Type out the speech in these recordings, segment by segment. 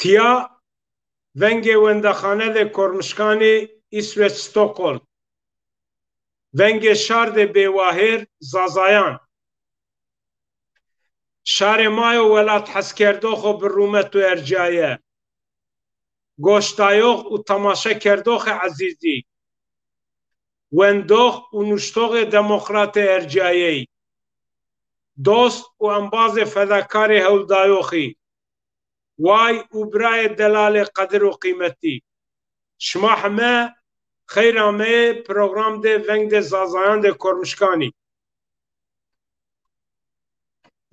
تیا ونگ وندخانه ده کرمشکانی İsveç Stockholm ونگ شار ده بیواهر زازایان شار مایو ولات حسکردوخ و برومت و ارجایه گوشتایوخ و تماشا کردوخ عزیزی وندوخ و نشتوخ دموکرات ارجایه دوست و انباز فداکار هولدایوخی وای و برای دلال قدر و قیمتی شما همه خیر همه پروگرام ده ونگ ده زازایان ده کرمشکانی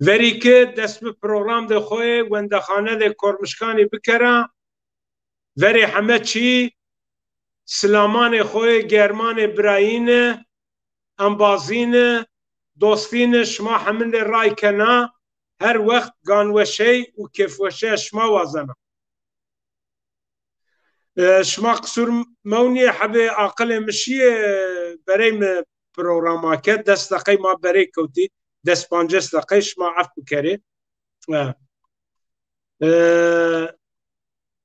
وری که دست به پروگرام ده خوی وندخانه ده کرمشکانی بکره وری همه چی سلامان خوی گرمان براین انبازین دوستین شما همین رای کنا هر وقت گانوشه و کفوشه شما وازنه شما قصور مونی حبه عقل مشیه برای پروگراماکت دست دقی ما برای کوتی دست پانجست دقی شما عفو کری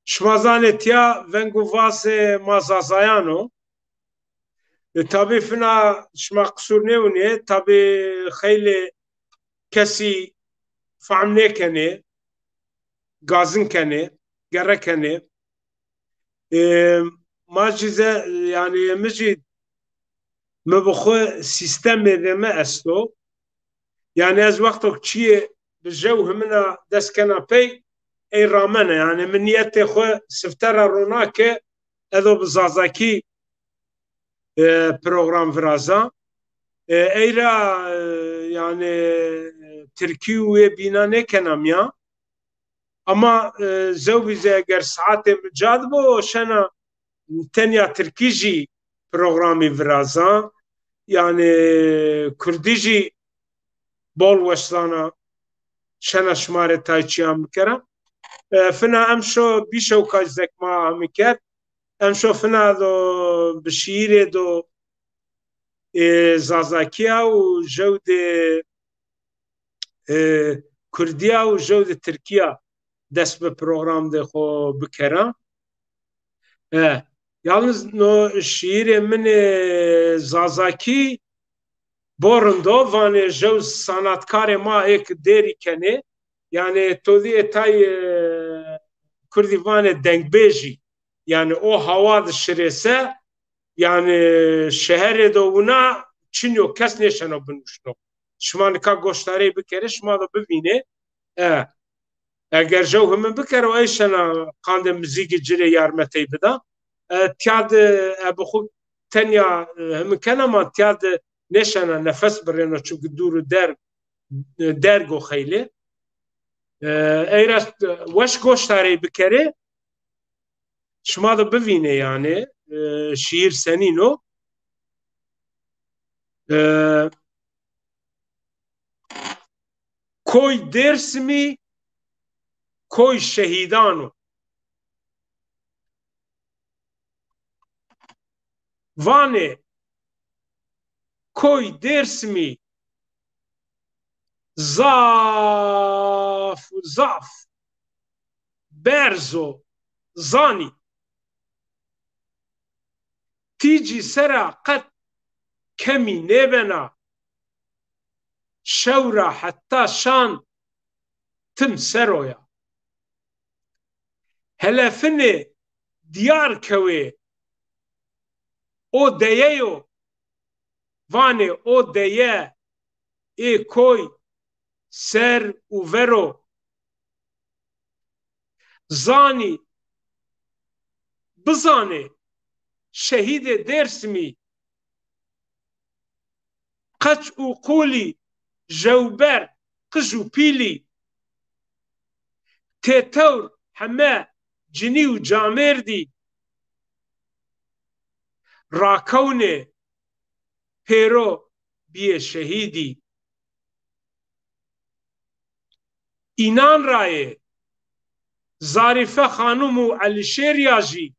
شما زانتیا ونگو واس مازازایانو tabii fina şma qusur neuniye tabii xeyli kesi fahm nekene gazın kene gerekene macize yani mecid mebxu sistem deme esto yani ez vakto çiye بجو همنا دست کناپی ای رامنه yani من نیت خو سفتر روناکه ادو بزازاکی program viraza eyra yani Türkiye ve bina ne kenamya ama zevbize eğer saate mücad bu şena tenya Türkiye programı viraza yani Kürdici bol veslana şena şmare tayçiyam bikera fina emşo bişo kajzek ma amiket emşo fina do bişire do زازاکیا و جود کردیا و جود ترکیه دست به پروگرام ده خو بکرم yalnız no şiir min zazaki borndo vane jev sanatkar ma ek deri kene yani todi etay kurdi vane dengbêjî yani o hava dişirese yani şehre de ona çinyo kes neşano binuşno şuma nika goştari bikere şuma da bibine eğer jev hemen bikere o eşana kande müzik cire yarmetey bida tiyad ebuxu tenya hemen kenama tiyad neşana nefes bireno çünkü duru dergo xeyli eğer weş goştari bikere şuma da bibine yani şiir senin o koy dersimi koy şehidano vane koy dersimi zaf berzo zani تیجی سرا قد کمی نبنا شورا حتی شان تم سرویا هلفنه دیار کوی او دیهو وانه او دیه ای کوی سر و ورو زانی بزانه شهید درسمی قچ و قولی جوبر قجو پیلی تیتور همه جنی و جامردی راکونه پیرو بیه شهیدی اینان رایه زاریفه خانوم و علیشیر یاجی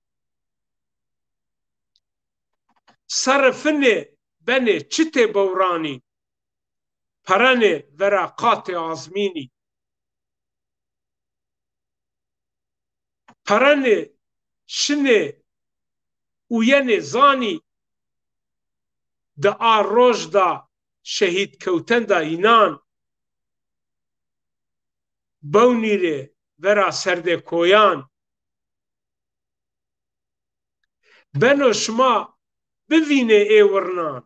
صرفنه بنه چته بورانی پرنه ورقات آزمینی Paranê şinê û yenê zanî di a roj da şehîdkewten da înan bewnîrê vera serdê koyan beno şima bivînê êwirnan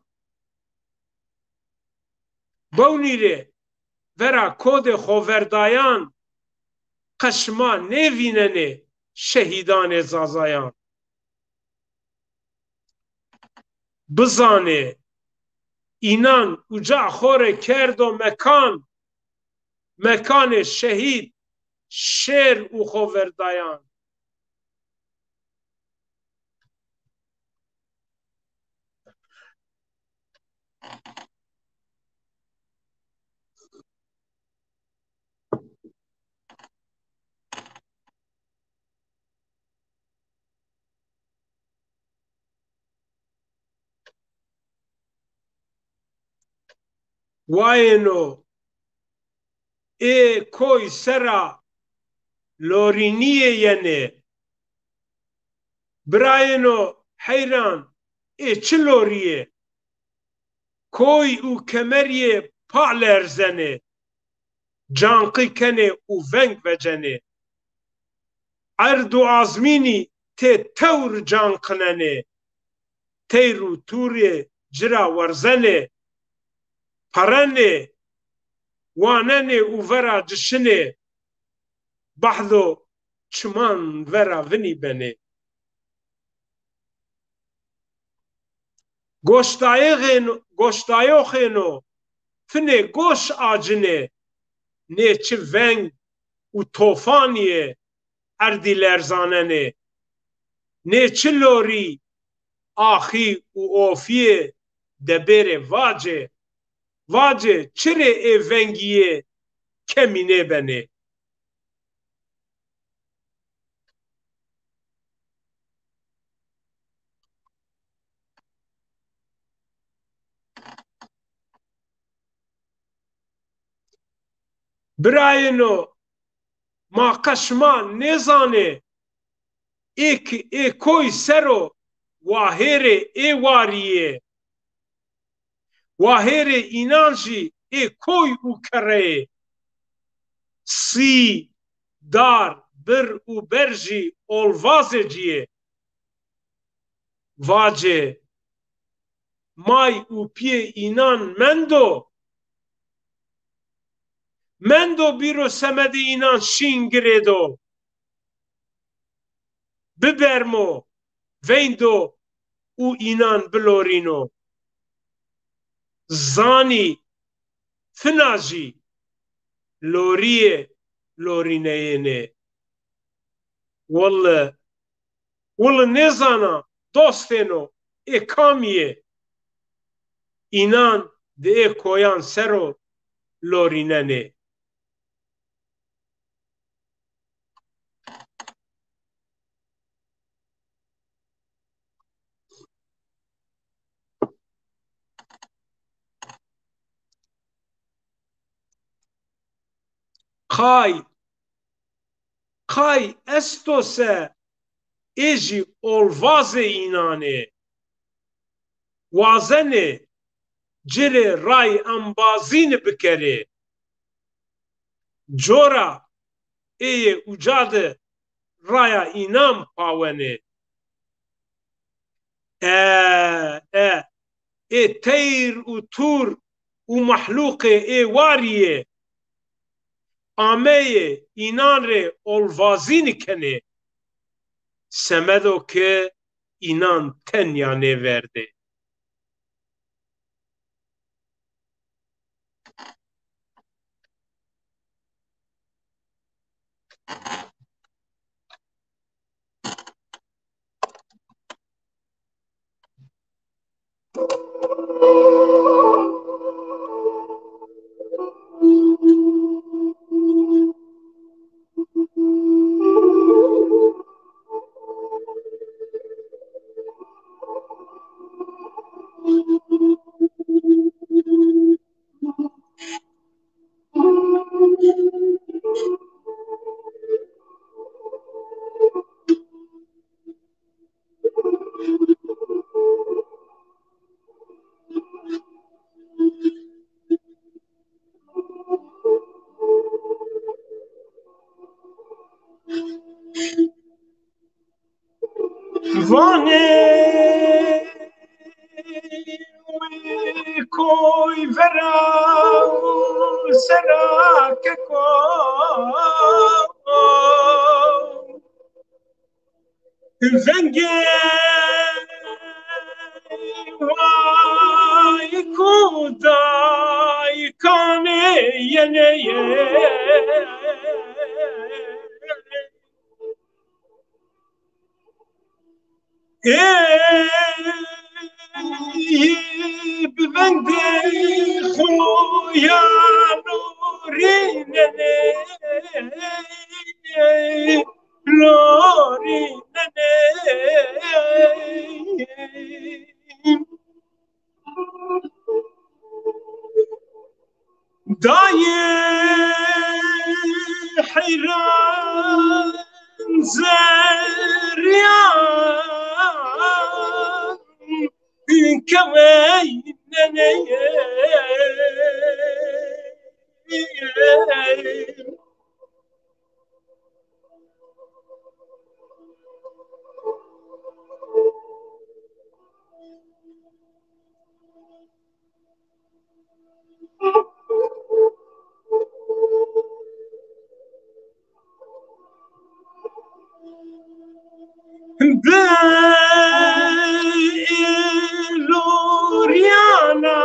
bewnîrê vera kodê xweverdayan qeşima nêvînenê şehîdanê zazayan bizanê înan uca xore kerdo mekan mekanê şehîd şêr û xweverdayan wayêno ê koy sera lorîniyê yenê birayêno heyran ê çi lorîyê koy û kemeriyê pa lerzenê canqî kenê û veng vecenê erd û azmînî tê tewr canqinenê teyr û tûrê cira werzenê perenê wanenê û vera cişinê behdo çiman vera vinî benê goştayoxêno finê goş acinê nê çi veng û tofaniyê erdî lerzanenê nê çi lorî axî û ofiyê debêrê vacê vacê çirê ê vengiyê kemînê benê birayêno ma qeşima nêzanê ê koy sero wahêrê ê wariyê wahêrê înan jî ê koy û kereyê sî dar bir û ber jî olvazê ciyê vacê may û piyê înan mendo bîro semedê înan şîn girêdo bibermo veyndo û înan bilorîno zanî fina jî loriyê lorîneyênê wile nêzana dostêno ê kamiyê înan di ê koyan sero lorînenê Kay esto se ê jî olvazê înanê wazenê cirê ray embazînê bikerê cora êyê uca di raya înan pawenê ê teyr û tûr û mehlûqê ê wariyê ameyê înan rê olvazînê kenê semedo ke înan tenya nêverdê será que vengue vay kuday kane yene ببندي خويا نوري نوري داي حيران زريان كمان Loriana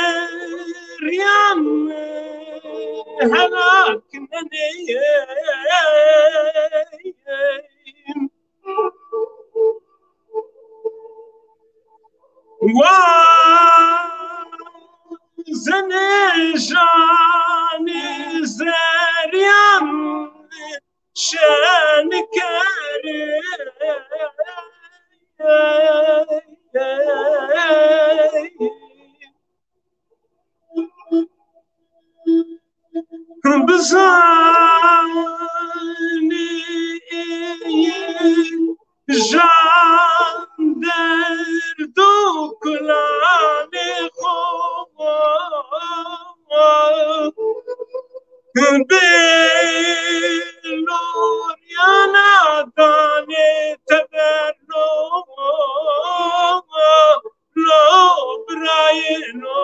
زريان هلاك زنجاني زريان شان بزاني جان دردو كلاني خواب بلور يا ناداني تبرو لو براينو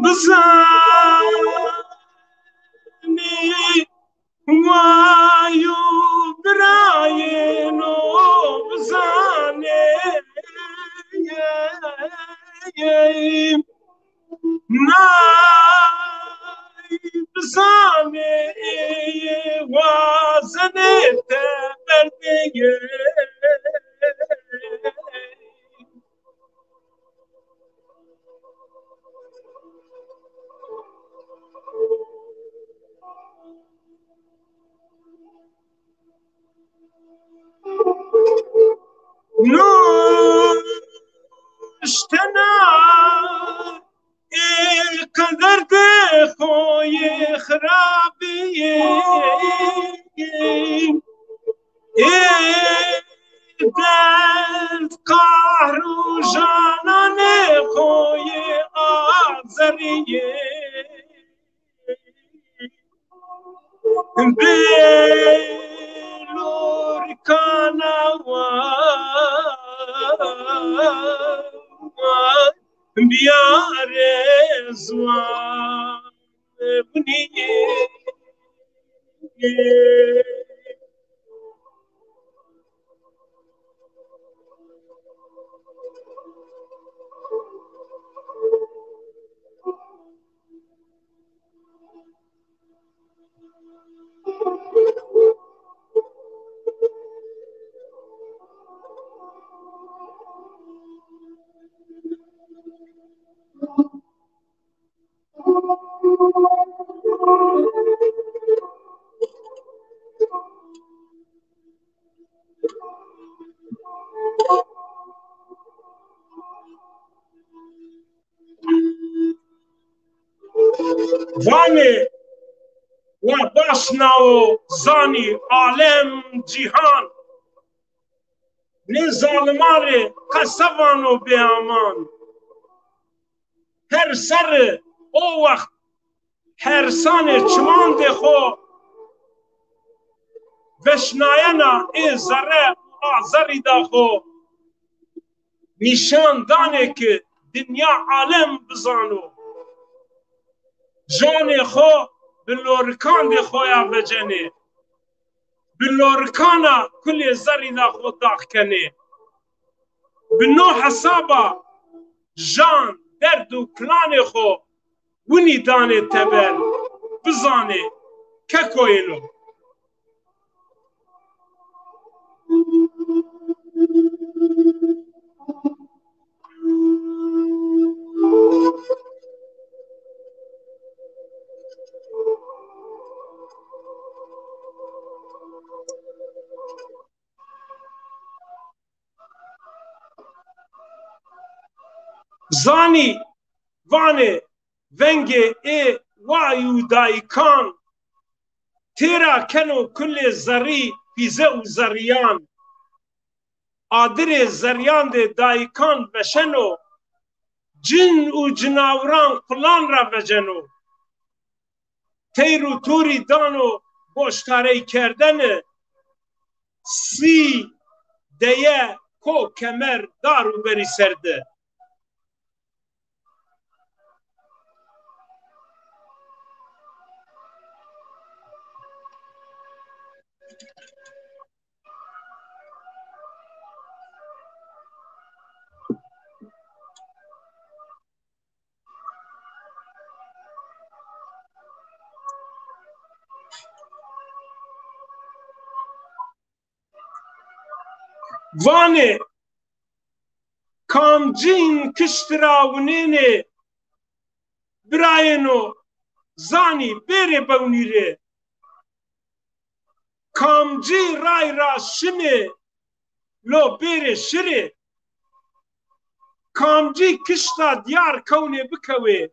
بزاني وايو براينو بزاني ناي بزاني وازني تبردي نوشتنا القدر خوي خرابي دلت قهر وجانان خوي آزري بلور كان بيار زوان بني وانه و باشنا و زانی عالم جیهان نه ظالماره قصوان و بیامان هر سر او وقت هرسان چمان ده خو وشناینا ای ذره آزری دا خو نشان دانه که دنیا عالم بزانو جان خو بلورکان ده خویا بجنه بلورکانا کل زری دا خو داخ کنه بنو حسابا جان درد و کلان خو ونی دانه تبر بزانه که کوینو زانی وانه ونگه ای وایو دایکان تیرا کنو کل زری پیزه و زریان آدر زریان ده دایکان بشنو جن و جناوران قلان را بجنو تیر و توری دانو بوشتاره کردن سی دیه کو کمر دارو بری سرده وانه کامجین کشتراونینه براینو زانی بره بونیره کامجی رای را شمه لو بره شره کامجی کشتا دیار کونه بکوه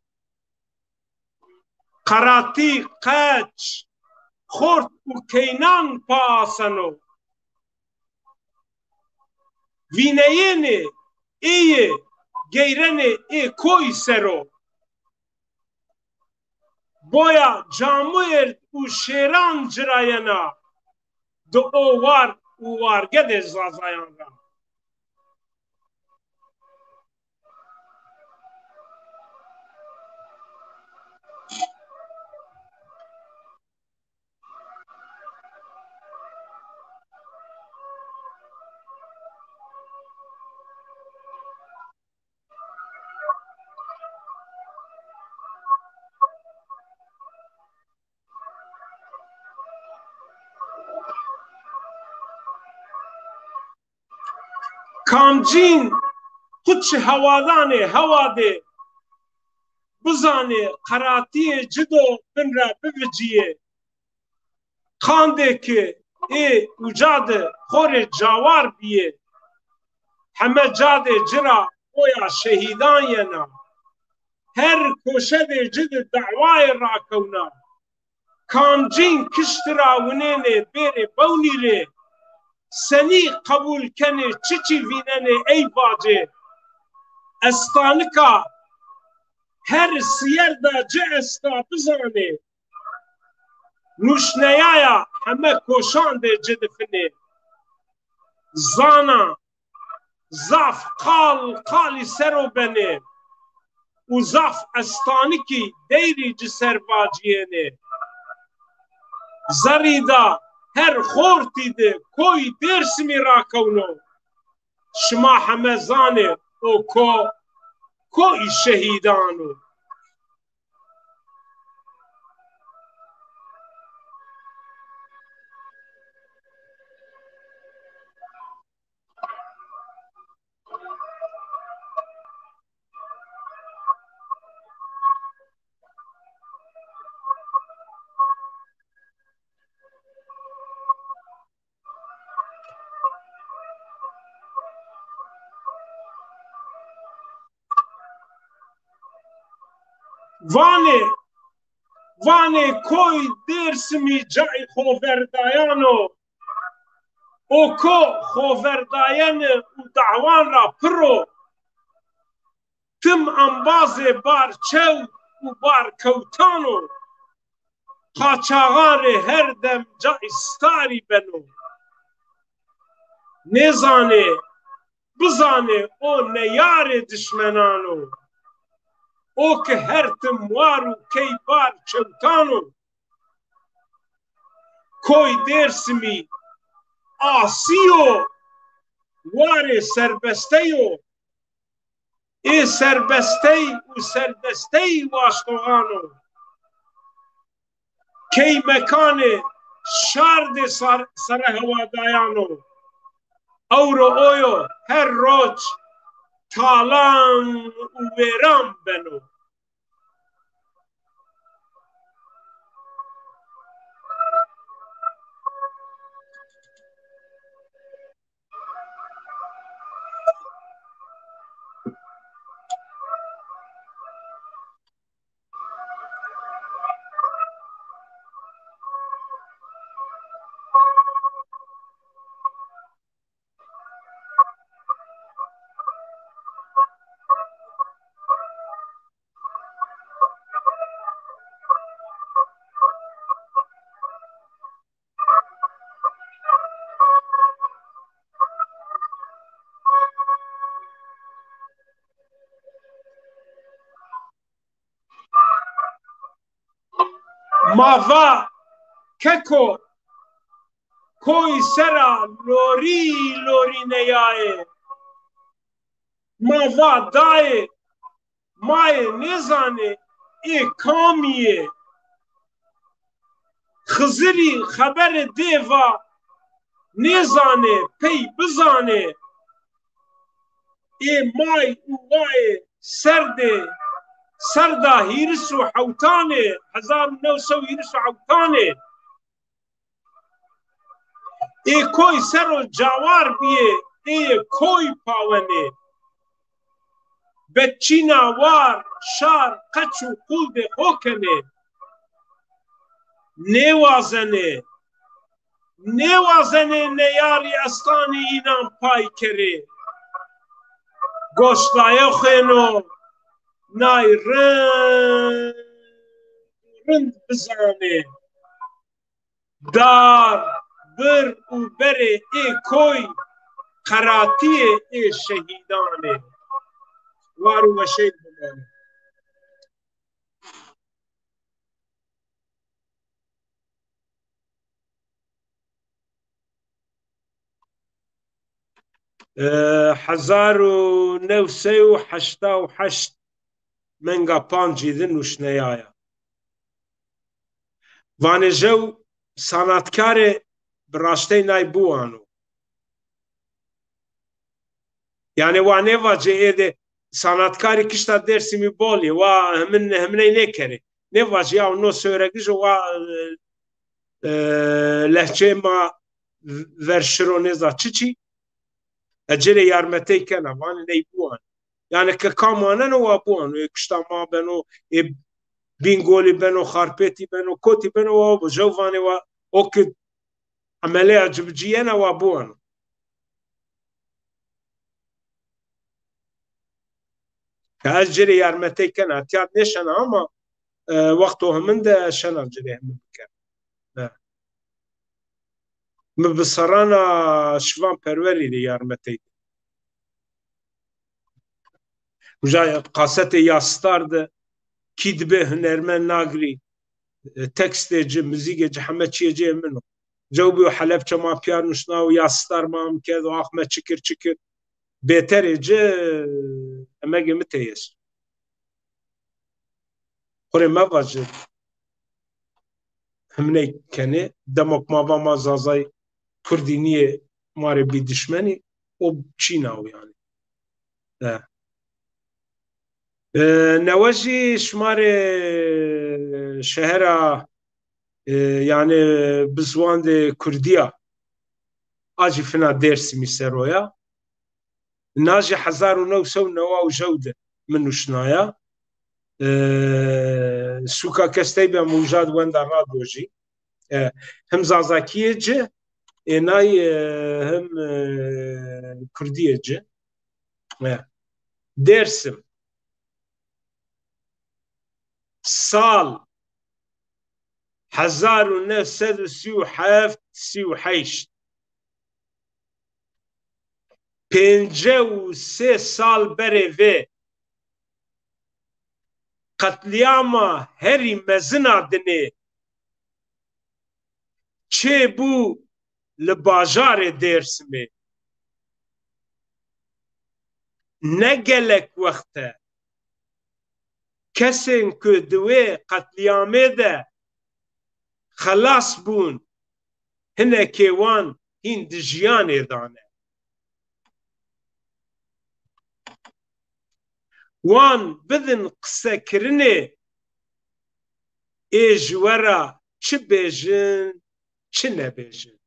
قراتی قچ خورد و کینان پاسنو وینهینه ایه گیرنه ای کوی سرو بویا جامویر و شیران جراینا دو اوار وارگد زازایان را کامجین خودش هوادانه هواده بزانه قراتی جدو من را ببجیه خانده که ای وجاد خور جوار بیه همه جاده جرا اویا شهیدان ینا هر کوشد جد دعوای را کونا کامجین کشترا ونینه بره بونیره سنی قبول کنه چی ویننه ای باجه استانکا هر سیر دا جه استا بزانه نوشنیایا همه کوشان ده جدفنه زانا زاف قالی سرو بنه و زاف استانکی دیری جسر باجیه زریدا هر خورتی ده کوی درس می را کونو شما همه زانه او کوی شهیدانو وانê koy Dêrsimî cayê xweverdayan û ko xweverdayanê û dawan ra pir o tim ambazê bar çew û bar kewtan o qaçaxanê her dem cayê starî beno nêzanê bizanê o neyarê dişmenan o ki her tim war û key bar çewtan o koy Dêrsimî asî o warê serbestey o ê serbestey û serbestey waştoxan o key mekanê şardê serehewadayan o ewro oyo her roj talan û wêran beno mava keko koy sera lorî lorîneyayê mava dayê mayê nêzanê ê kamî yê Xizirî xeberê dêva nêzanê pey bizanê ê may û wayê serda hîris û hewtanê 1970 ê koy ser o cawar bîyê ê koy pawenê beçîna war şar qeç û quldê hokenê nêwazenê neyarî estanî înan pay kerê goştaya xwêno nayê rind bizanê dar bir û berê ê koy qeratiyê ê şehîdanê war û weşê bimane hezar û new sê û heşta û heşt menga pancî din nûşneyaya vanê jew sanatkarê bi rastî nayê bûwan o yani wa nêvace êdê sanatkarê kişta Dêrsimî bolê wa himinê nêkerê nêvace ya no söregî wa lehçeyê ma verşiro nêza çiçî ecelê yarmetey kene vanê ney bûwan yani ke kamanen wa bûwan kişta ma beno ê bîngolî beno xarpêtî beno kotî beno wa jew vanê wa o ki emeleya cibiciyene wa bûwan ez cerê yarmetey kene etiyat nêşene ama wexto min de şena cerê min bike min bi serana şivan perwerî lê yarmetey ja qasetê ya star de kî dibe hunermend nagirî tekstê ci muzîkê ci heme çiyê min o cewbî Helepçe ma piyar nûşna û ya star ma ked û axme çikir bêterê ci emegê min tê yês xurê me va ji himinê kenê demok mava ma zazayê Kurdî niyê marê bî dişmenî o Çîna o yani newe jî şmarê şehera yani bi ziwandê Kurdiya a jî fina Dêrsimî seroya na jî 1990 de min nûşnaya سوکا کەستەی بە موژاد وەندا ڕادۆژی هەم زازاکیە جێ ئێنای هەم کوردیە جێ دێرسم ساڵ 1937 53 ساڵ berê vê qetliyama herî mezina dinê çêbû li bajarê Dêrsimê. Ne gelek wext e kesên ku di wê qetliyamê de xelas bûn hinekê wan hîn di jiyanê dane. Wan bidin qsekirinê ê ji we re çi bêjin çi nebêjin.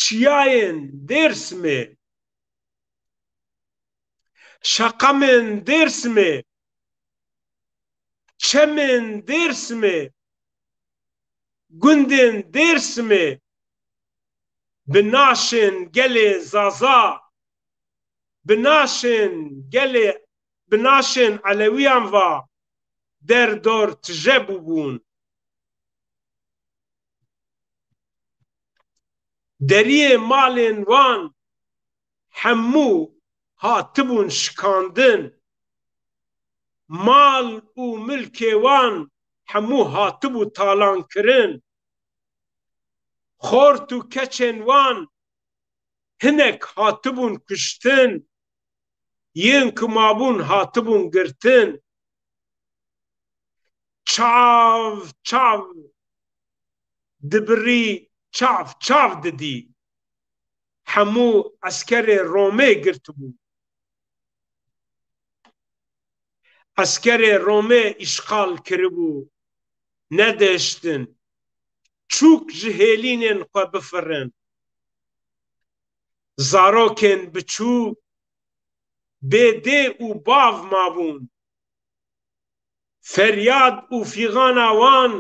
Çiyayên Dêrsimê, şeqemên Dêrsimê, çemên Dêrsimê, gundên Dêrsimê bi naşên gelê zaza, bi naşên Elewiyan ve derdor tije bûbûn. Deriyê malên wan hemû hatibûn şikandin. Mal û milkê wan hemû hatibû talankirin. Xort û keçên wan hinek hatibûn kuştin. Yên ku mabûn hatibûn girtin. Çav çav dibirî çav çav didî. Hemû eskerê Romê girtibû. Eskerê Romê îşgal kiribû. Nedeştin. Çûk ji hêlînên xwe bifirin. Zarokên biçûk bêdê û bav mabûn. Feryad û fîgana wan,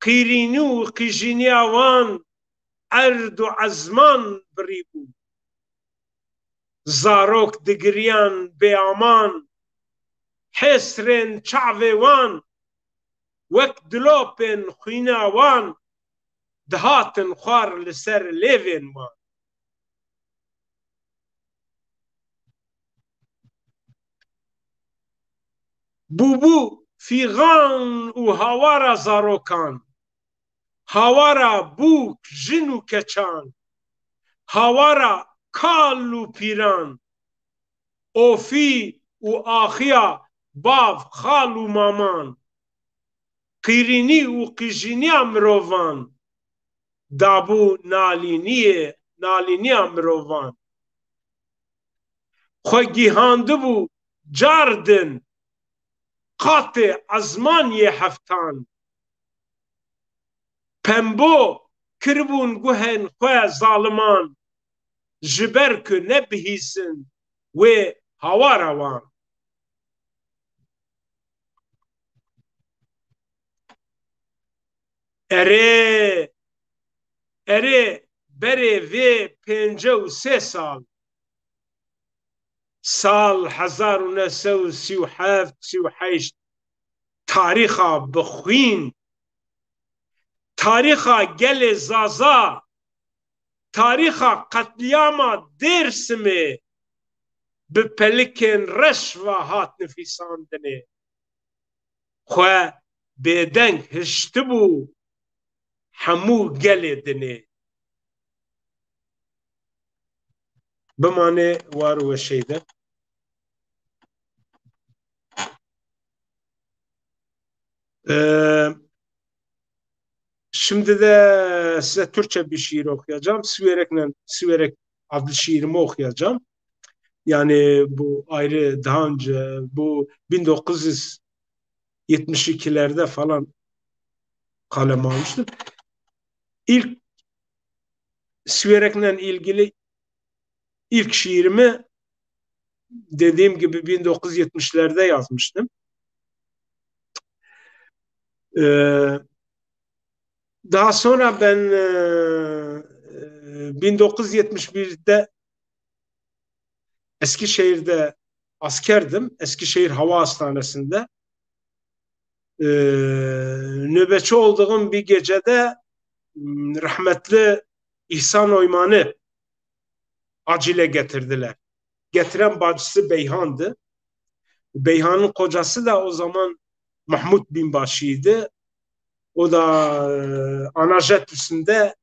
qîrînî û qîjîniya wan erd û ezman birîbû. Zarok digiriyan bêaman, hêsrên çavê wan wek dilopên xwîna wan dihatin xwar li ser lêvên wan. Bûbû fîgan û hawara zarokan, hawara bûk jin û keçan, hawara kal û pîran, ofî û axiya bav xal û maman, qîrînî û qîjîniya mirovan, dabû nalîniya mirovan. Xwe gîhandibû car din, qatê ezmaniyê heftan. Pembo kiribûn guhên xwe zaliman, ji ber ku nebihîsin wê hawara wan. Erê berê vê 53 sal, sal 1937 tarîxa bixwîn, tarîxa gelê zaza, tarîxa qetliyama Dêrsimê bi pelikên reş ve hat nivîsandinê. Xwe bêdeng hiştibû hemû gelê dinê. Bimane war û weşê de. Şimdi de size Türkçe bir şiir okuyacağım. Süverek adlı şiirimi okuyacağım. Yani bu ayrı daha önce bu 1972'lerde falan kaleme almıştım. İlk Süverek'le ilgili ilk şiirimi dediğim gibi 1970'lerde yazmıştım. Daha sonra ben 1971'de Eskişehir'de askerdim. Eskişehir Hava Hastanesi'nde. Ee, Nöbetçi olduğum bir gecede rahmetli İhsan Oyman'ı acile getirdiler. Getiren bacısı Beyhan'dı. Beyhan'ın kocası da o zaman Mahmut Binbaşı'ydı. O da Anajet üstünde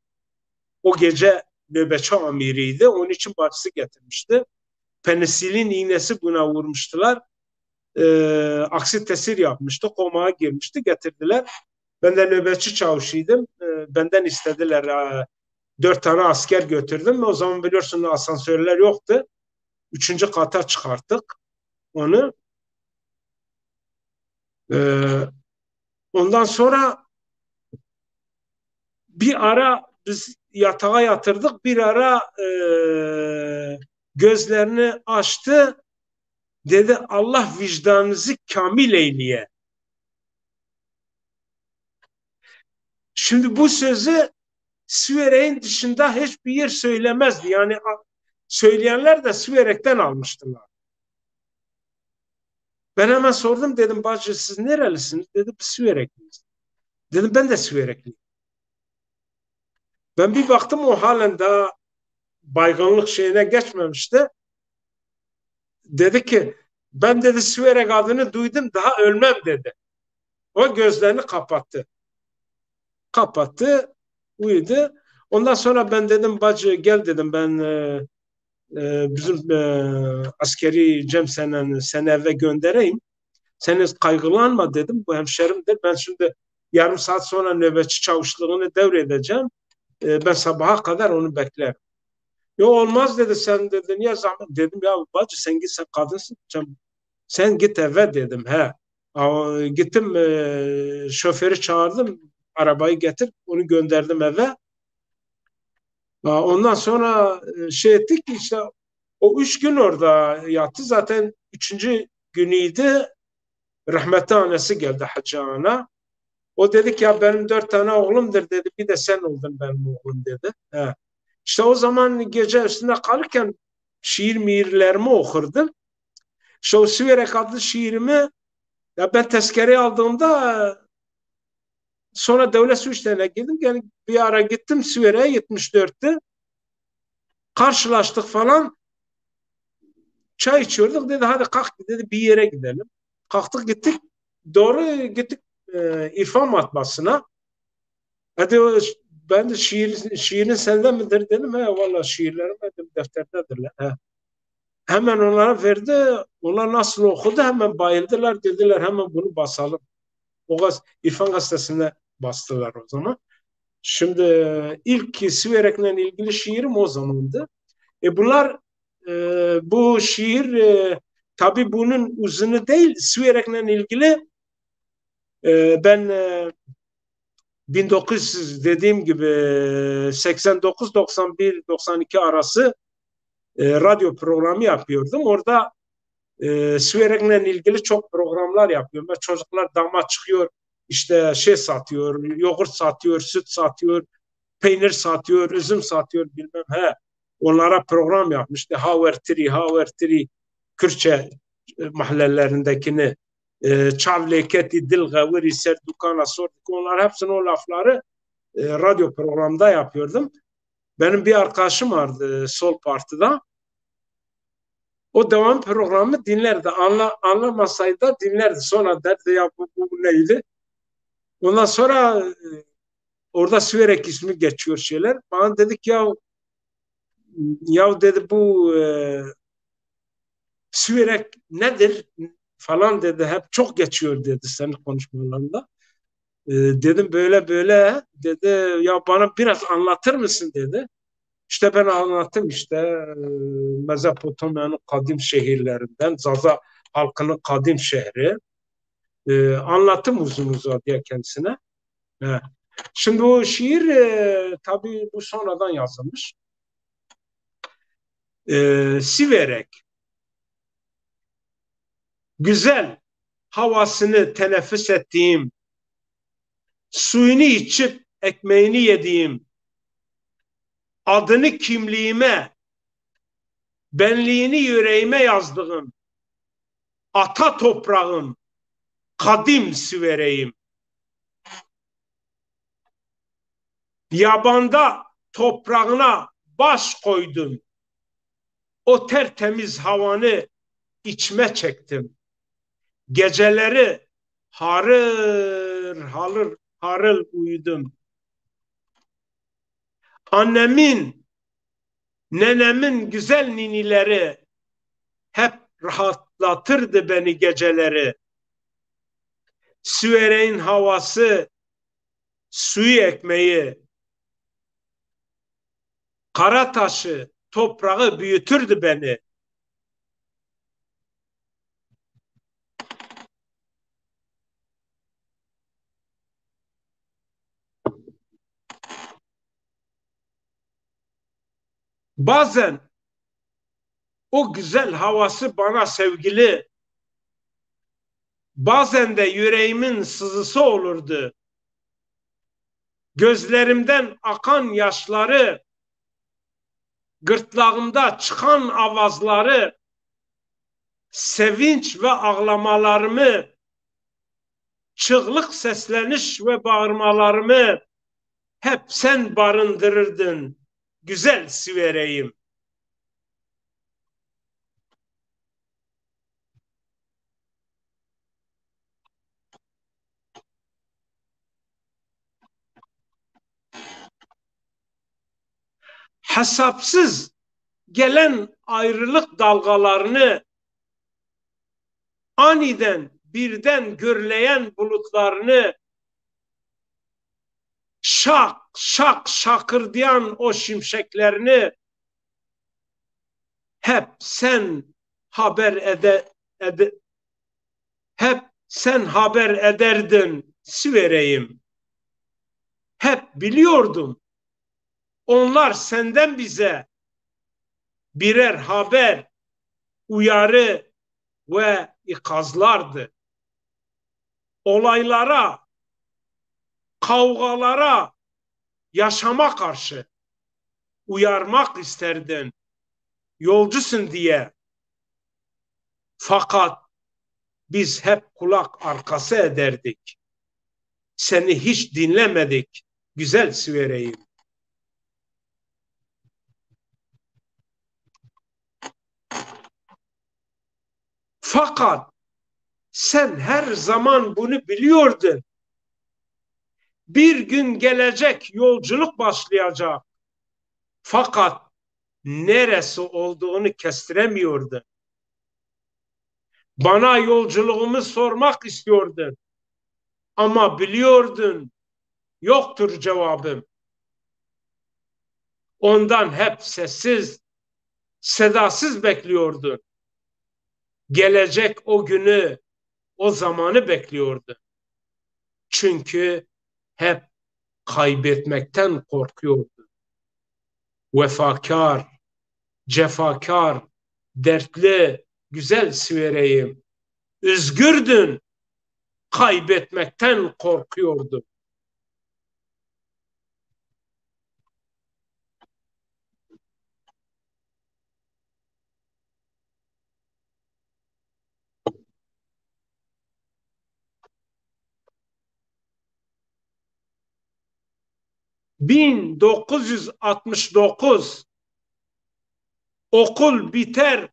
o gece nöbetçi amiriydi. Onun için bacısı getirmişti. Penisilin iğnesi buna vurmuştular. Aksi tesir yapmıştı. Komaya girmişti. Getirdiler. Ben de nöbetçi çavuşuydum. Benden istediler. 4 tane asker götürdüm. O zaman biliyorsun asansörler yoktu. 3. kata çıkarttık onu. Ee, Ondan sonra bir ara biz yatağa yatırdık. Bir ara gözlerini açtı. Dedi Allah vicdanınızı kamil eyleye. Şimdi bu sözü Süverek'in dışında hiçbir yer söylemezdi. Yani söyleyenler de Süverek'ten almıştılar. Ben hemen sordum, dedim bacı siz nerelisiniz? Dedi biz Süverekliyiz. Dedim ben de Süverekliyim. Ben bir baktım o halen daha baygınlık şeyine geçmemişti. Dedi ki ben dedi Süverek adını duydum daha ölmem dedi. O gözlerini kapattı. Kapattı, uyudu. Ondan sonra ben dedim bacı gel dedim ben bizim askeri Cem seni eve göndereyim. Sen kaygılanma dedim. Bu hemşerimdir. Ben şimdi yarım saat sonra nöbetçi çavuşluğunu devredeceğim. Ben sabaha kadar onu beklerim. Yo olmaz dedi, sen dedi niye zahmet, dedim ya bacı sen git, sen kadınsın, sen git eve dedim. He. Gittim şoförü çağırdım, arabayı getir, onu gönderdim eve. Ondan sonra şey ettik işte, o 3 gün orada yattı, zaten 3. günüydü, rahmetli annesi geldi Hacı Ana. O dedi ki ya benim 4 tane oğlumdur dedi, bir de sen oldun benim oğlum dedi. He. İşte o zaman gece üstünde kalırken şiir miirlerimi okurdum. İşte o Süverek adlı şiirimi ya ben tezkereyi aldığımda sonra devlet su işlerine girdim. Yani bir ara gittim Süverek'e 74'te. Karşılaştık falan. Çay içiyorduk. Dedi hadi kalk dedi bir yere gidelim. Kalktık gittik. Doğru gittik İrfan Matbaası'na. Hadi ben de şiirin sende midir dedim. He valla şiirlerim dedim defterdedirler. He. Hemen onlara verdi. Onlar nasıl okudu hemen bayıldılar. Dediler hemen bunu basalım. İrfan Gazetesi'ne bastılar o zaman. Şimdi ilk Süverek'le ilgili şiirim o zamandı. Bunlar bu şiir tabii bunun uzunu değil. Süverek'le ilgili ben 1900 dediğim gibi 89, 91, 92 arası radyo programı yapıyordum. Orada Süverek'le ilgili çok programlar yapıyorum. Ve çocuklar dama çıkıyor, işte şey satıyor, yoğurt satıyor, süt satıyor, peynir satıyor, üzüm satıyor bilmem he. Onlara program yapmıştı. Havertiri, Kürtçe mahallelerindekini çavleketi, dilgaviri, serdukana, sorduk. Onlar hepsini o lafları radyo programda yapıyordum. Benim bir arkadaşım vardı Sol Parti'de. O devam programı dinlerdi. Anlamasaydı dinlerdi. Sonra derdi ya bu neydi? Ondan sonra orada Süverek ismi geçiyor şeyler. Bana dedik ya dedi bu Süverek nedir falan dedi. Hep çok geçiyor dedi senin konuşmalarında. Dedim böyle böyle dedi. Ya bana biraz anlatır mısın dedi. İşte ben anlattım işte Mezopotamya'nın kadim şehirlerinden Zaza halkının kadim şehri. Anlattım uzun uzadıya kendisine. He. Şimdi o şiir tabii bu sonradan yazılmış. Siverek güzel havasını teneffüs ettiğim, suyunu içip ekmeğini yediğim, adını kimliğime, benliğini yüreğime yazdığım, ata toprağım, kadim Sivereğim. Yabanda toprağına baş koydum. O tertemiz havanı içme çektim. Geceleri harır harır harıl uyudum. Annemin, nenemin güzel ninileri hep rahatlatırdı beni geceleri. Süvereğin havası, suyu ekmeği, kara taşı, toprağı büyütürdü beni. Bazen o güzel havası bana sevgili, bazen de yüreğimin sızısı olurdu. Gözlerimden akan yaşları, gırtlağımda çıkan avazları, sevinç ve ağlamalarımı, çığlık sesleniş ve bağırmalarımı hep sen barındırırdın, güzel Sivereğim. Hesapsız gelen ayrılık dalgalarını, aniden birden gürleyen bulutlarını, şak şak şakırdayan o şimşeklerini hep sen haber hep sen haber ederdin Sivereğim. Hep biliyordum. Onlar senden bize birer haber, uyarı ve ikazlardı. Olaylara, kavgalara, yaşama karşı uyarmak isterdin. Yolcusun diye. Fakat biz hep kulak arkası ederdik. Seni hiç dinlemedik güzel Sivereğim. Fakat sen her zaman bunu biliyordun. Bir gün gelecek, yolculuk başlayacak. Fakat neresi olduğunu kestiremiyordun. Bana yolculuğumu sormak istiyordun. Ama biliyordun yoktur cevabım. Ondan hep sessiz, sedasız bekliyordun. Gelecek o günü, o zamanı bekliyordu. Çünkü hep kaybetmekten korkuyordu. Vefakar, cefakar, dertli, güzel Sivereğim. Üzgürdün, kaybetmekten korkuyordu. ...1969 okul biter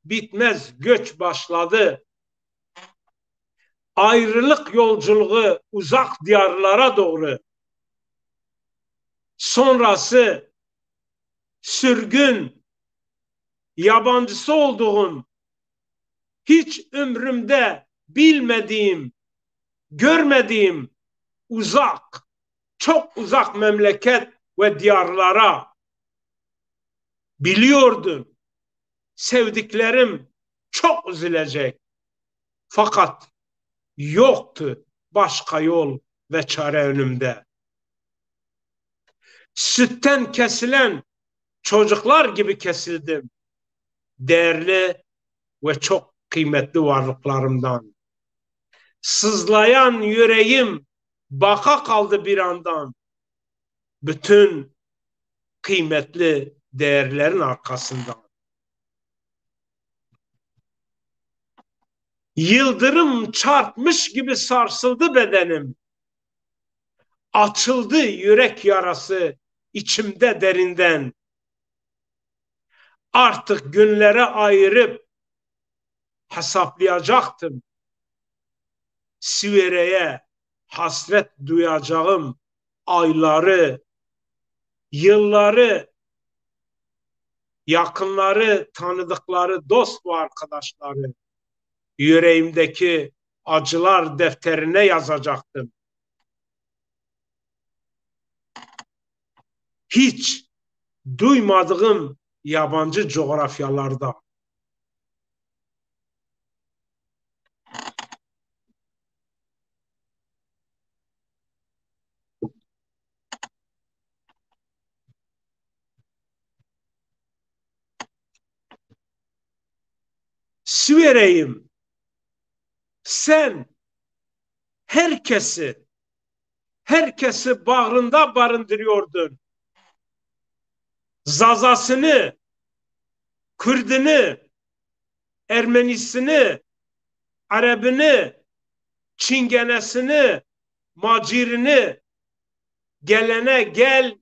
bitmez göç başladı. Ayrılık yolculuğu uzak diyarlara doğru. Sonrası sürgün, yabancısı olduğum, hiç ömrümde bilmediğim, görmediğim uzak, çok uzak memleket ve diyarlara biliyordum. Sevdiklerim çok üzülecek. Fakat yoktu başka yol ve çare önümde. Sütten kesilen çocuklar gibi kesildim. Değerli ve çok kıymetli varlıklarımdan. Sızlayan yüreğim baka kaldı bir andan. Bütün kıymetli değerlerin arkasından. Yıldırım çarpmış gibi sarsıldı bedenim. Açıldı yürek yarası içimde derinden. Artık günlere ayırıp hesaplayacaktım. Sivere'ye hasret duyacağım ayları, yılları, yakınları, tanıdıkları, dost ve arkadaşları. Yüreğimdeki acılar defterine yazacaktım. Hiç duymadığım yabancı coğrafyalarda. Süvereyim, sen herkesi bağrında barındırıyordun. Zazasını, Kürdünü, Ermenisini, Arabını, Çingenesini, Macirini, gelene gel,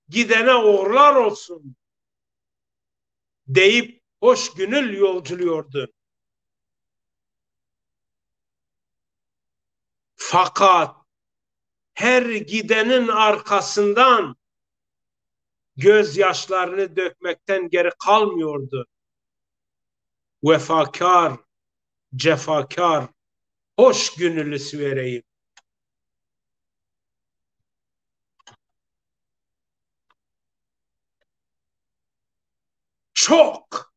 gidene uğurlar olsun deyip hoş gönül yolculuyordun. Fakat her gidenin arkasından gözyaşlarını dökmekten geri kalmıyordu. Vefakar, cefakar, hoş gönüllüsü vereyim. Çok,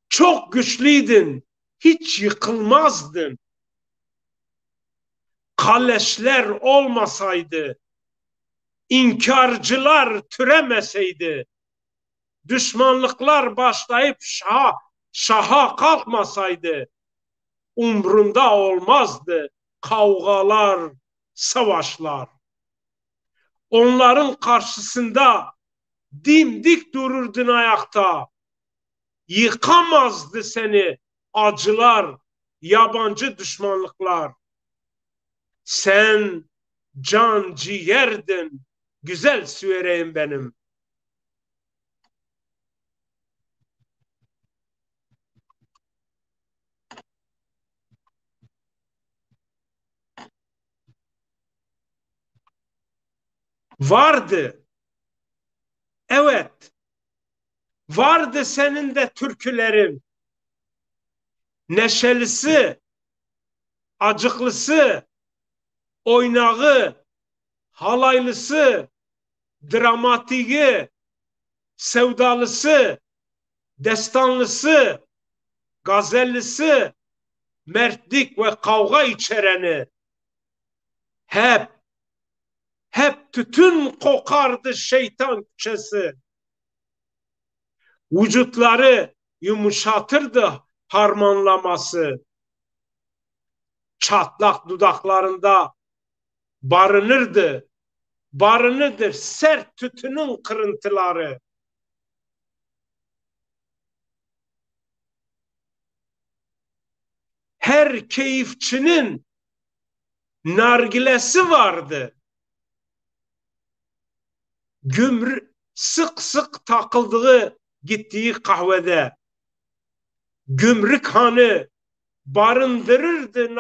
çok güçlüydün, hiç yıkılmazdın. Kaleşler olmasaydı, inkarcılar türemeseydi, düşmanlıklar başlayıp şaha kalkmasaydı, umrunda olmazdı kavgalar, savaşlar. Onların karşısında dimdik dururdun ayakta. Yıkamazdı seni acılar, yabancı düşmanlıklar. Sen can ciğerdin, güzel süvereyim benim. Vardı, evet, vardı senin de türkülerin. Neşelisi, acıklısı, oynağı, halaylısı, dramatiği, sevdalısı, destanlısı, gazellisi, mertlik ve kavga içereni. Hep, hep tütün kokardı şeytan küçesi. Vücutları yumuşatırdı harmanlaması. Çatlak dudaklarında barınırdır sert tütünün kırıntıları. Her keyifçinin nargilesi vardı. Sık sık takıldığı gittiği kahvede. Gümrük hanı barındırırdı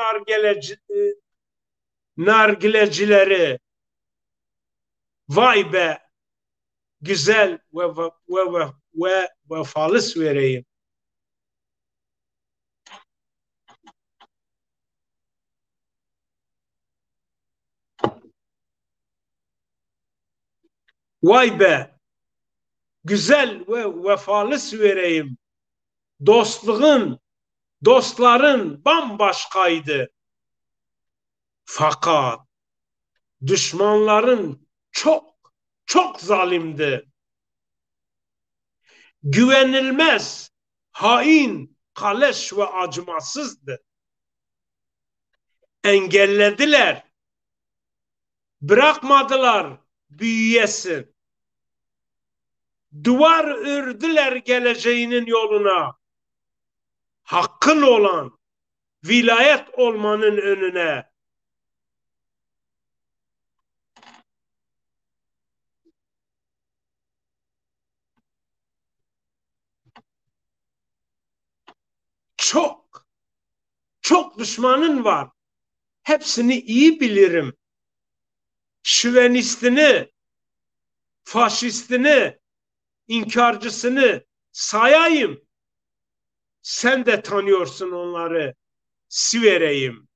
nargilecileri. Vay be, güzel ve vefalı vereyim. Vay be, güzel ve vefalı vereyim. Dostların bambaşkaydı. Fakat düşmanların çok zalimdi. Güvenilmez, hain, kaleş ve acımasızdı. Engellediler, bırakmadılar büyüyesin. Duvar ördüler geleceğinin yoluna. Hakkın olan vilayet olmanın önüne. Çok düşmanın var. Hepsini iyi bilirim. Şüvenistini, faşistini, inkarcısını sayayım. Sen de tanıyorsun onları. Sivereyim.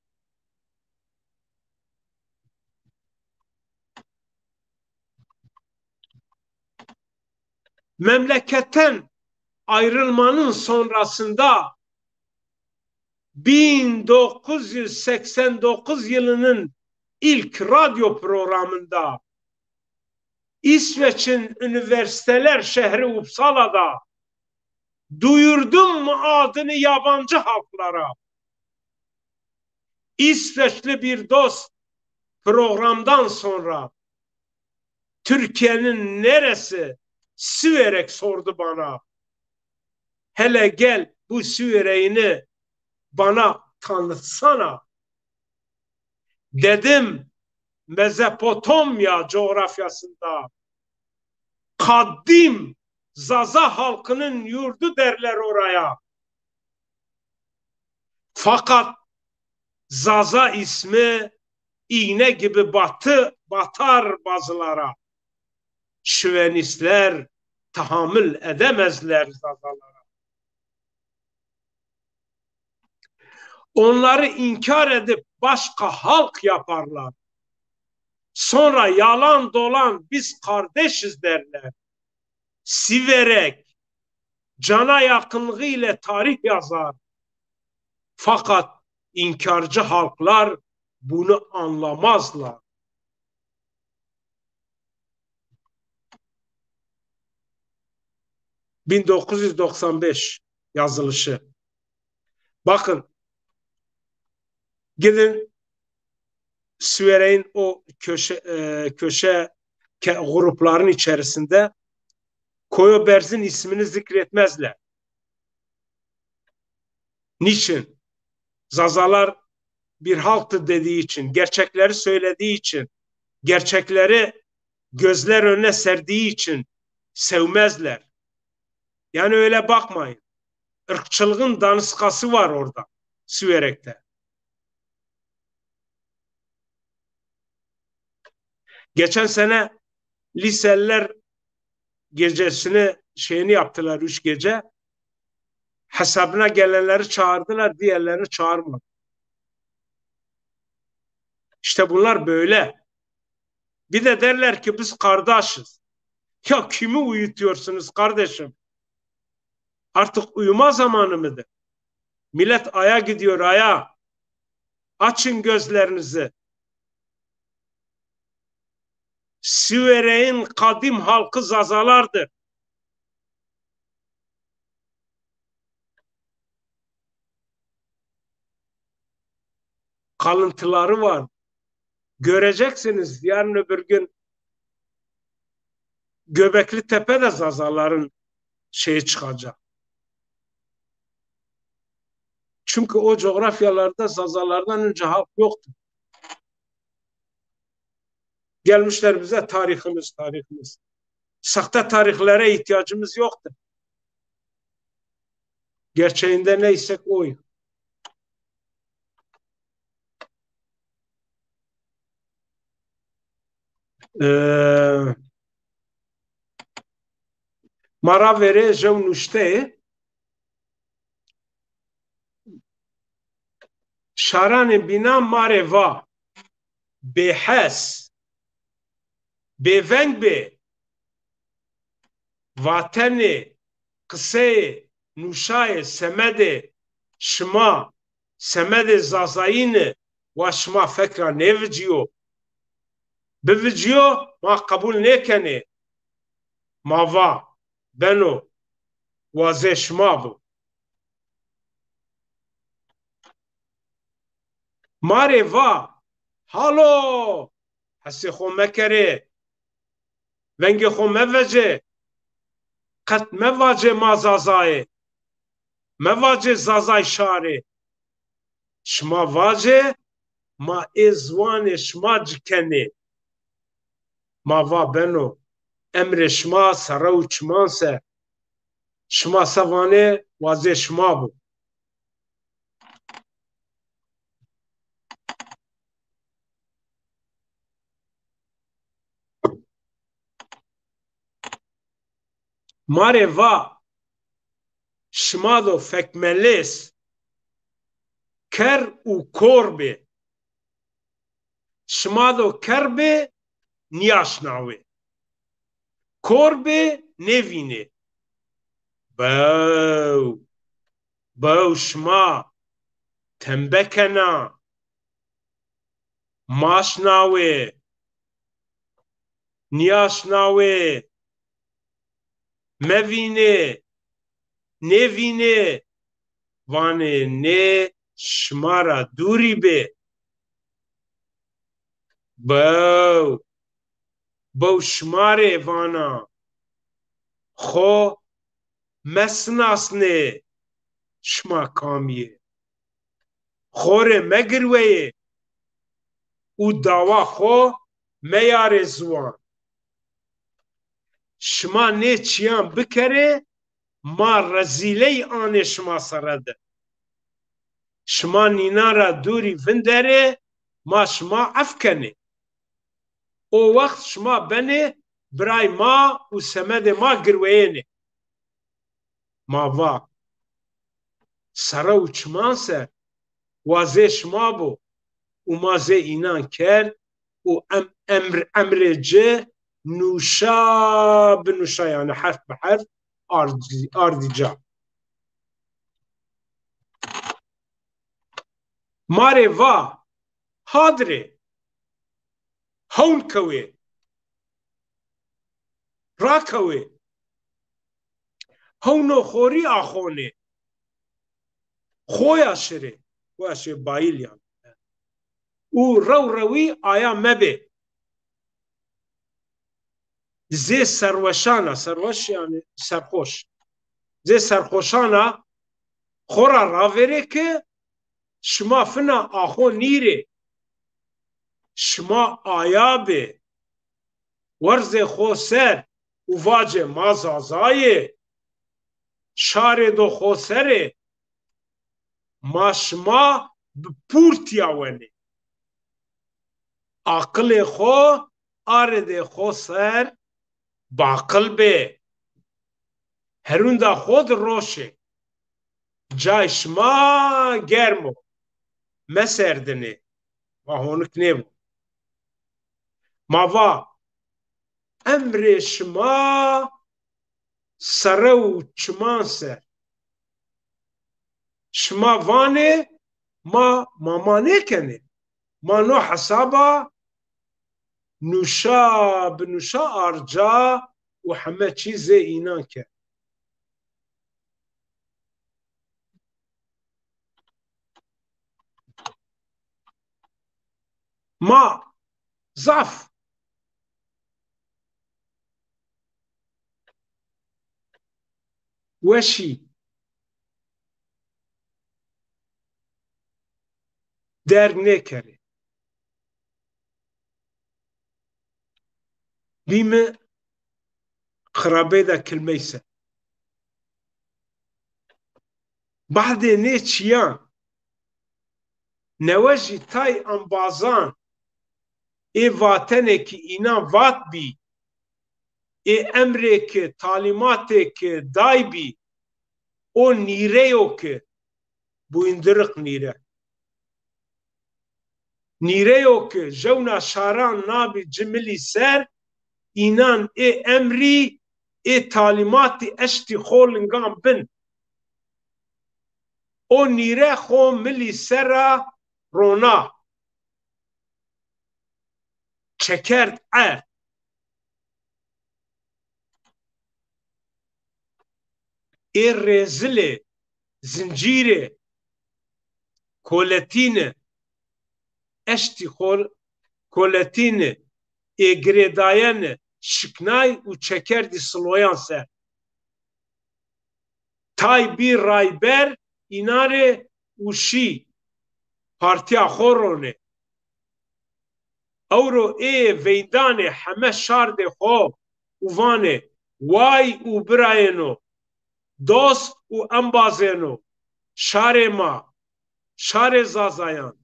Memleketten ayrılmanın sonrasında 1989 yılının ilk radyo programında İsveç'in üniversiteler şehri Uppsala'da duyurdum adını yabancı halklara. İsveçli bir dost programdan sonra Türkiye'nin neresi Siverek sordu bana. Hele gel bu Siverek'ini bana tanıtsana. Dedim Mezopotamya coğrafyasında kaddim Zaza halkının yurdu derler oraya. Fakat Zaza ismi iğne gibi batar bazılara. Şüvenistler tahammül edemezler Zazalara. Onları inkar edip başka halk yaparlar. Sonra yalan dolan biz kardeşiz derler. Siverek cana yakınlığı ile tarih yazar. Fakat inkarcı halklar bunu anlamazlar. ...1995 yazılışı. Bakın, gidin Siverek'in o köşe grupların içerisinde Koyoberz'in ismini zikretmezler. Niçin? Zazalar bir halktı dediği için, gerçekleri söylediği için, gerçekleri gözler önüne serdiği için sevmezler. Yani öyle bakmayın. Irkçılığın daniskası var orada, Siverek'te. Geçen sene liseliler gecesini yaptılar 3 gece. Hesabına gelenleri çağırdılar, diğerlerini çağırmadı. İşte bunlar böyle. Bir de derler ki biz kardeşiz. Ya kimi uyutuyorsunuz kardeşim? Artık uyuma zamanı mıdır? Millet aya gidiyor, aya. Açın gözlerinizi. Siverek'in kadim halkı Zazalardır. Kalıntıları var. Göreceksiniz yarın öbür gün Göbekli Tepe'de Zazaların çıkacak. Çünkü o coğrafyalarda Zazalardan önce halk yoktu. Gelmişler bize tarihimiz. Sahte tarihlere ihtiyacımız yoktu. Gerçeğinde neysek oyuz. Maravere Jeunuşte Şaran bina mareva behes beveng be vateni kıse nuşaye semede şma semede zazayine ve şma fekra nevciyo بفجیو ما قبول نکنه ماوا بنو وازه شما بو ماره وا هالو حسی خو مکره ونگ خو موجه قط مواجه ما زازای مواجه زازای شاره شما واجه ما ازوان شما جکنه ما وا بنو امر شما سره و چمانسه شما سوانه وازه شما بو ماره وا شما دو فکملیس کر و کور به شما دو کر به نیاش ناوه کور به نوینه باو باو شما تنبکنا ماش ناوه نیاش ناوه موینه نوینه وانه نه شما را دوری به باو باو شماره وانا خو مسناسنه شما کامیه خوره مگروه او داوا خو میار زوان شما نه چیان بکره ما رزیله آن شما سرده شما نینا را دوری وندره ما شما افکنه او وقت شما بنه برای ما و سمد ما گروینه ما وا سره و چمانسه وازه شما بو و مازه اینان کرد و امر جه نوشا بنوشا یعنی حرف به حرف آردی جا ماره وا هادره هون کوه را کوه هونو خوری آخونه خویا شره خویا شره بایل یعنی او روی آیا مبه زی سروشانا سروش یعنی سرخوش زی سرخوشانا خورا راوره که شما فنا آخو نیره شما آیا به ورز خو سر و واجه مازازایه شار دو خو سره ما شما بپورتیا ونه عقل خو آرد خو سر باقل به هروندا خود روشه جای شما گرمو مسردنه و هونک نبو ما وا امر شما سره و چمان سر شما وانه ما مامانه کنه ما نو حسابا نوشا بنوشا آرجا و همه چیز اینان کرد ما زف وشی درک نکره بیم خرابه دا کلمه سر بعد نه چیان نواجی تای انبازان ای واتنه که اینا وات بی ای امره که تعلیماته که دای بی او نیره او که بو اندرق نیره او که جونا شاران نابی جملی سر اینان ای امری ای تعلیماتی اشتی خولنگان بن او نیره خو ملی سر رونا çekerd rezile zincire koletine eşti koletine egredayene şiknay u çekerdi sloyan ser tay bir rayber inare uşi partiya xorone Euro veydane heme şarde xo uvane vay u birayeno dost u ambazeno şare ma şare zazayan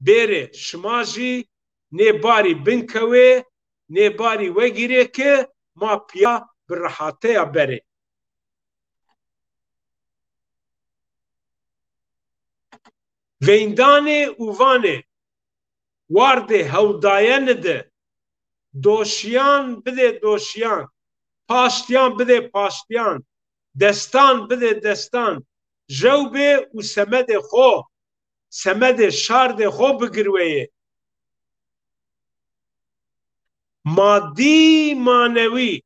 bere şmaji ne bari binkewe ne bari vegire ke ma piya bir rahateya bere veyndane uvane warde hewdayen de doşiyan bide doşiyan paştiyan bide paştiyan destan bide destan jewbe û semede xo semede şarde xo bigirweye maddi manevi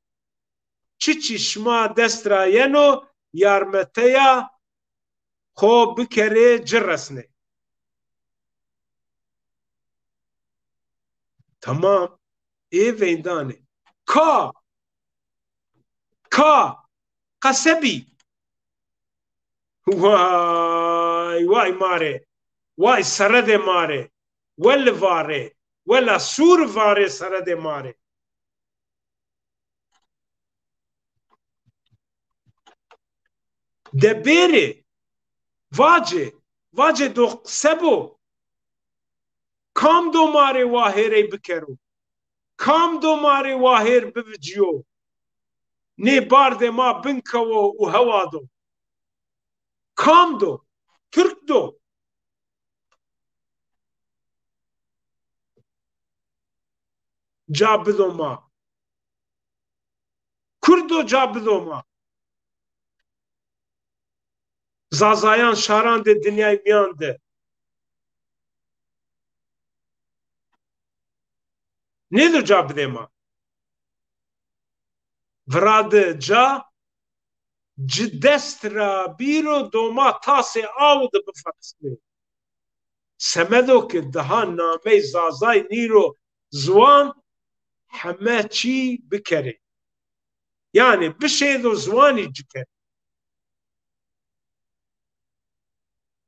çi çişma destrayeno yarmeteya xo bikere ciresne tamam vendane ka kasebi vay mare vay serede mare vel vare vela sur vare serede mare debere vace do sebo kam do mare wahere bikeru kam do mare waher bivciyo ne barde ma binkawo u hevado kam do Türk do cabidoma Kurdo cabidoma zazayan şaran de dünyayı miyandı nedir cabidema vradı cidestra biro doma tase avdı bıfatsını semedo ki daha name zazay niro zwan heme çi bikere yani bir şey de zwanı cikere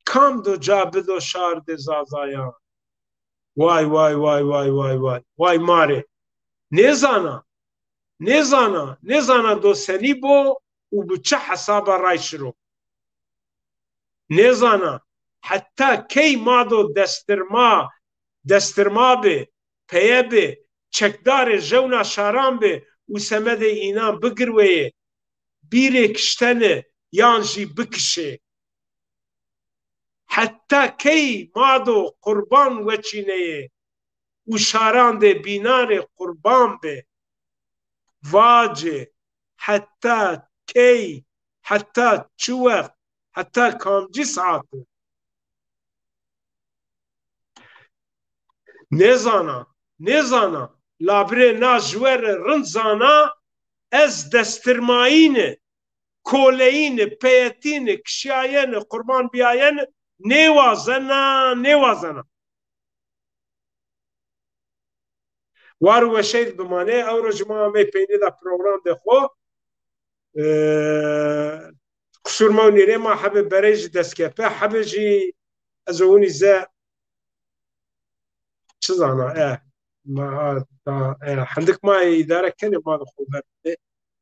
kam do cabido şarde zazayan vay vay mare ne zana do senibo u bu çe hesaba rayşiro ne zana hatta key mado destirma be peye be çekdar jevna şaran be u semede inan bigirweye bire kiştene yan jî bikişe hatta key mado kurban veçineye u şaran de binare kurban be vace hatta key hatta çuver hatta kamcı saati ne zana labre na jwer rind zana ez destirmayine koleyine peyetine kişiyayene kurban biyayene nevazana var ve şey bimane euro cuma me peyni da program de xo kusur mawnire ma habe berej deskepe habe ji azuni ze çizana ما عندك ما إدارة كان ما خبر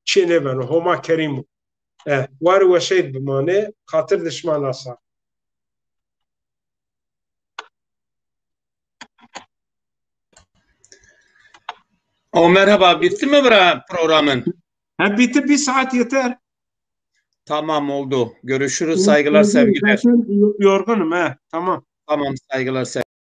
شيء نبنا هو ما كريم وارو شيء بمانه خاطر دشمن ناسا Merhaba, bitti mi programın? Bitti, bir saat yeter. Tamam, oldu. Görüşürüz. Saygılar, sevgiler. Yorgunum. Tamam. Tamam, saygılar, sevgiler.